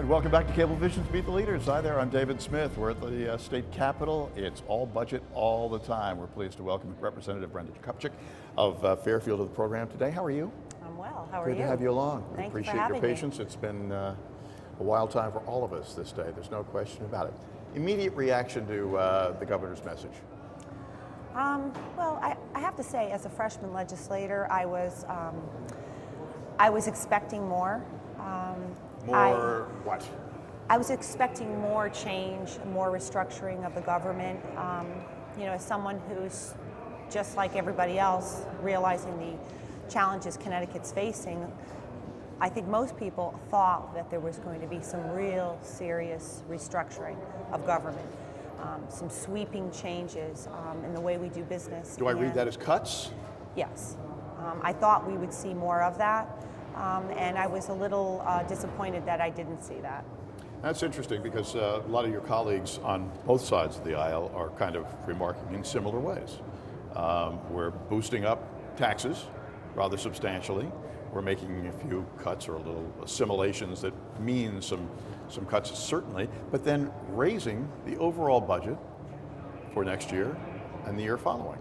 And welcome back to Cablevision's Meet the Leaders. Hi there, I'm David Smith. We're at the state capitol. It's all budget all the time. We're pleased to welcome Representative Brenda Kupchick of Fairfield to the program today. How are you? I'm well. How are you? Good to have you along. We Thank you for appreciate having your patience. It's been a wild time for all of us this day. There's no question about it. Immediate reaction to the governor's message. Well, I have to say, as a freshman legislator, I was expecting more. What? I was expecting more change, more restructuring of the government. You know, as someone who's just like everybody else, realizing the challenges Connecticut's facing, I think most people thought that there was going to be some real serious restructuring of government, some sweeping changes in the way we do business. Do I read that as cuts? Yes. I thought we would see more of that. And I was a little disappointed that I didn't see that. That's interesting because a lot of your colleagues on both sides of the aisle are kind of remarking in similar ways. We're boosting up taxes rather substantially. We're making a few cuts or little assimilations that mean some cuts certainly, but then raising the overall budget for next year and the year following.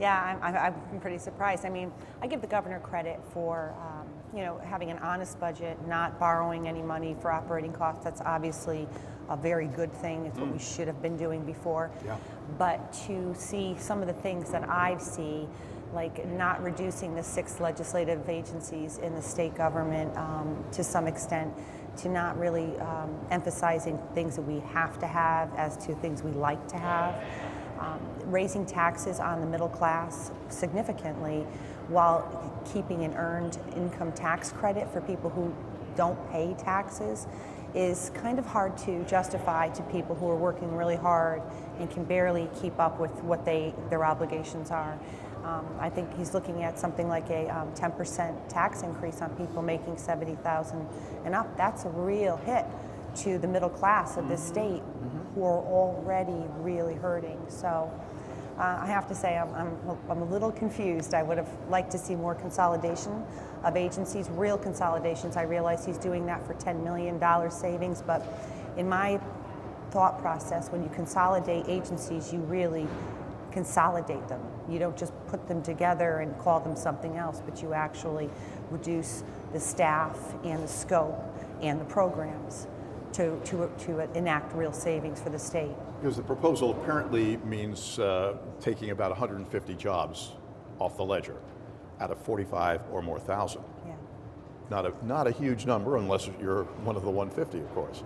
Yeah, I'm pretty surprised. I mean, I give the governor credit for, you know, having an honest budget, not borrowing any money for operating costs. That's obviously a very good thing. It's what we should have been doing before. Yeah. But to see some of the things that I see, like not reducing the 6 legislative agencies in the state government to some extent, to not really emphasizing things that we have to have as to things we like to have. Raising taxes on the middle class significantly while keeping an earned income tax credit for people who don't pay taxes is kind of hard to justify to people who are working really hard and can barely keep up with what their obligations are. I think he's looking at something like a 10% tax increase on people making $70,000 and up. That's a real hit to the middle class of this state who are already really hurting. So I have to say I'm a little confused. I would have liked to see more consolidation of agencies, real consolidations. I realize he's doing that for $10 million savings, but in my thought process, when you consolidate agencies, you really consolidate them. You don't just put them together and call them something else, but you actually reduce the staff and the scope and the programs to enact real savings for the state. Because the proposal apparently means taking about 150 jobs off the ledger out of 45 or more thousand. Yeah. Not a huge number unless you're one of the 150, of course.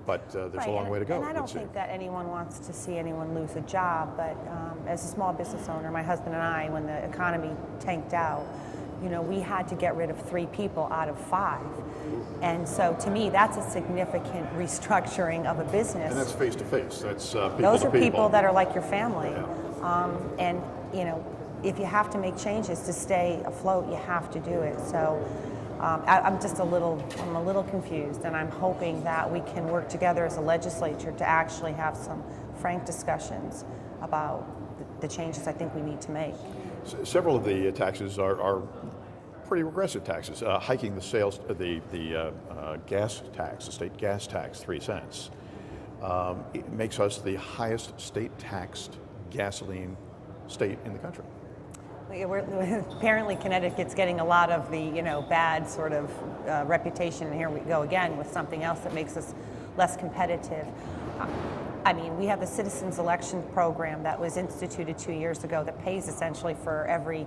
But there's a long way to go. And I don't think that anyone wants to see anyone lose a job, but as a small business owner, my husband and I, when the economy tanked out, you know, we had to get rid of 3 people out of 5. And so to me, that's a significant restructuring of a business. And that's face to face. That's people Those are to people that are like your family. Yeah. And, you know, if you have to make changes to stay afloat, you have to do it. So I'm a little confused, and I'm hoping that we can work together as a legislature to actually have some frank discussions about the changes I think we need to make. Several of the taxes are pretty regressive taxes. Hiking the sales, the gas tax, the state gas tax, 3 cents. It makes us the highest state taxed gasoline state in the country. Apparently Connecticut's getting a lot of the, you know, bad sort of reputation, and here we go again with something else that makes us less competitive. I mean, we have the Citizens Election Program that was instituted 2 years ago that pays essentially for every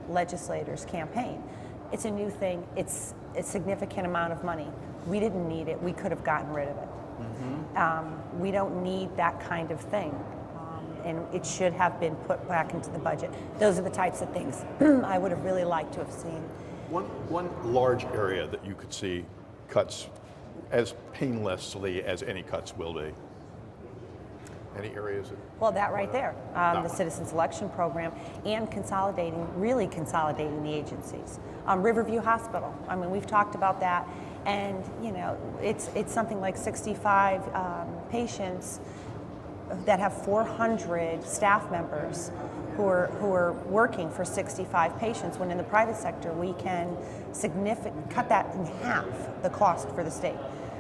legislator's campaign. It's a new thing. It's a significant amount of money. We didn't need it. We could have gotten rid of it. We don't need that kind of thing. And it should have been put back into the budget. Those are the types of things I would have really liked to have seen. One large area that you could see cuts as painlessly as any cuts will be. Any areas? Well, that right there, the Citizens Election Program, and really consolidating the agencies. Riverview Hospital, I mean, we've talked about that, and you know, it's something like 65 patients that have 400 staff members who are working for 65 patients, when in the private sector we can cut that in half the cost for the state.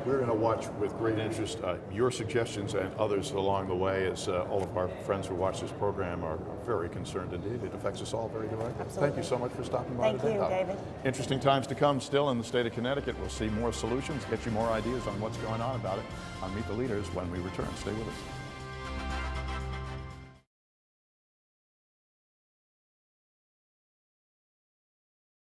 We're going to watch with great interest your suggestions and others along the way, as all of our friends who watch this program are very concerned indeed. It affects us all very directly. Absolutely. Thank you so much for stopping by today. Thank you, David. Interesting times to come still in the state of Connecticut. We'll see more solutions, get you more ideas on what's going on about it on Meet the Leaders when we return. Stay with us.